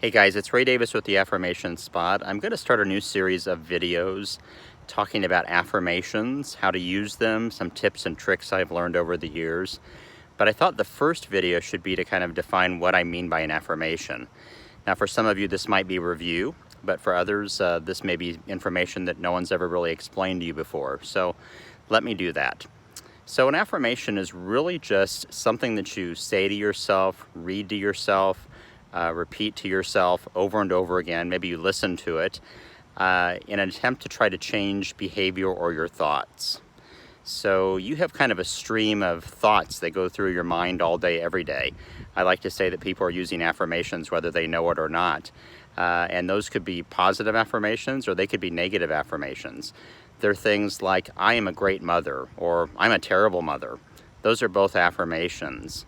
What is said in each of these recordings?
Hey guys, it's Ray Davis with the Affirmation Spot. I'm going to start a new series of videos talking about affirmations, how to use them, some tips and tricks I've learned over the years. But I thought the first video should be to kind of define what I mean by an affirmation. Now for some of you this might be review, but for others this may be information that no one's ever really explained to you before. So let me do that. So an affirmation is really just something that you say to yourself, read to yourself, repeat to yourself over and over again. Maybe you listen to it in an attempt to try to change behavior or your thoughts. So you have kind of a stream of thoughts that go through your mind all day, every day. I like to say that people are using affirmations whether they know it or not. And those could be positive affirmations or they could be negative affirmations. They're things like, I am a great mother, or I'm a terrible mother. Those are both affirmations.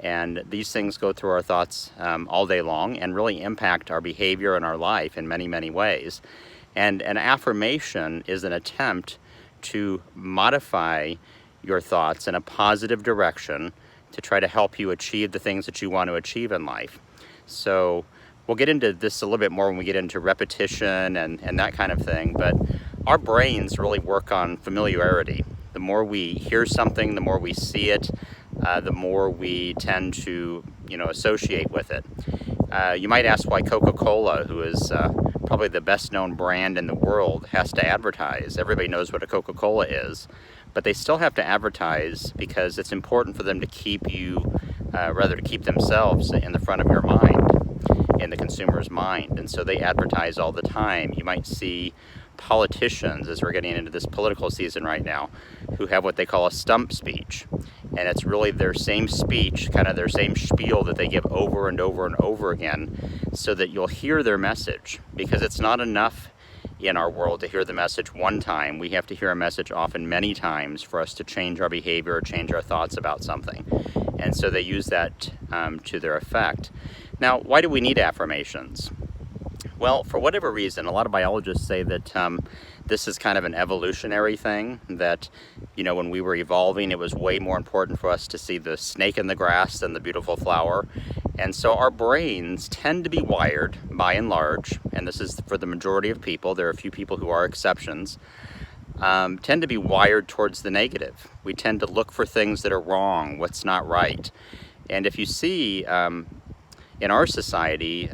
And these things go through our thoughts all day long and really impact our behavior and our life in many, many ways. And an affirmation is an attempt to modify your thoughts in a positive direction to try to help you achieve the things that you want to achieve in life. So we'll get into this a little bit more when we get into repetition and that kind of thing, but our brains really work on familiarity. The more we hear something, the more we see it, the more we tend to, associate with it. You might ask why Coca-Cola, who is probably the best known brand in the world, has to advertise. Everybody knows what a Coca-Cola is, but they still have to advertise because it's important for them to keep you, to keep themselves in the front of your mind, in the consumer's mind. And so they advertise all the time. You might see politicians, as we're getting into this political season right now, who have what they call a stump speech. And it's really their same speech, kind of their same spiel that they give over and over and over again so that you'll hear their message. Because it's not enough in our world to hear the message one time. We have to hear a message often many times for us to change our behavior or change our thoughts about something. And so they use that to their effect. Now, why do we need affirmations? Well, for whatever reason, a lot of biologists say that this is kind of an evolutionary thing, that, when we were evolving, it was way more important for us to see the snake in the grass than the beautiful flower. And so our brains tend to be wired, by and large, and this is for the majority of people, there are a few people who are exceptions, tend to be wired towards the negative. We tend to look for things that are wrong, what's not right. And if you see in our society,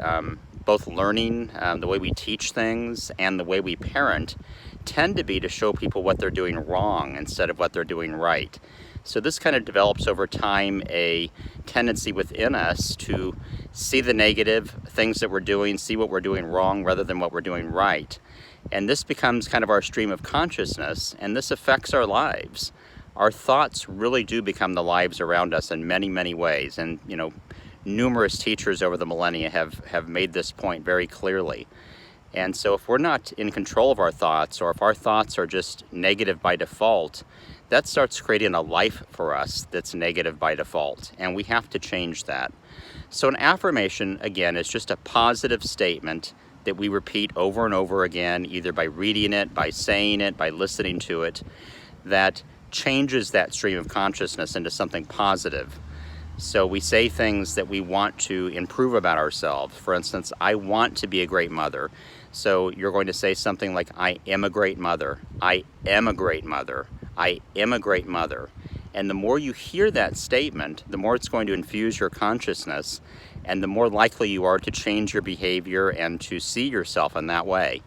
both learning, the way we teach things and the way we parent tend to be to show people what they're doing wrong instead of what they're doing right. So this kind of develops over time a tendency within us to see the negative things that we're doing, see what we're doing wrong rather than what we're doing right. And this becomes kind of our stream of consciousness, and this affects our lives. Our thoughts really do become the lives around us in many, many ways. And, numerous teachers over the millennia have made this point very clearly. And so if we're not in control of our thoughts, or if our thoughts are just negative by default, that starts creating a life for us that's negative by default, and we have to change that. So an affirmation, again, is just a positive statement that we repeat over and over again, either by reading it, by saying it, by listening to it, that changes that stream of consciousness into something positive. So we say things that we want to improve about ourselves. For instance, I want to be a great mother. So you're going to say something like, I am a great mother. I am a great mother. I am a great mother. And the more you hear that statement, the more it's going to infuse your consciousness, and the more likely you are to change your behavior and to see yourself in that way.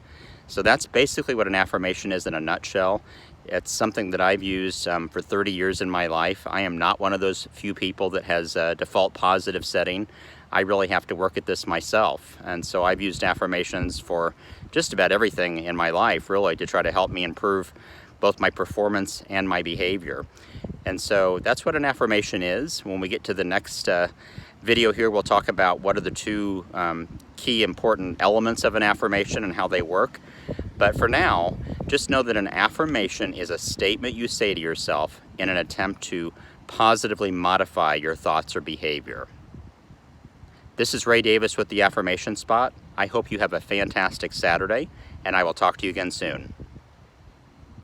So that's basically what an affirmation is in a nutshell. It's something that I've used for 30 years in my life. I am not one of those few people that has a default positive setting. I really have to work at this myself. And so I've used affirmations for just about everything in my life, really, to try to help me improve both my performance and my behavior. And so that's what an affirmation is. When we get to the next video here, we'll talk about what are the two key important elements of an affirmation and how they work. But for now, just know that an affirmation is a statement you say to yourself in an attempt to positively modify your thoughts or behavior. This is Ray Davis with the Affirmation Spot. I hope you have a fantastic Saturday, and I will talk to you again soon.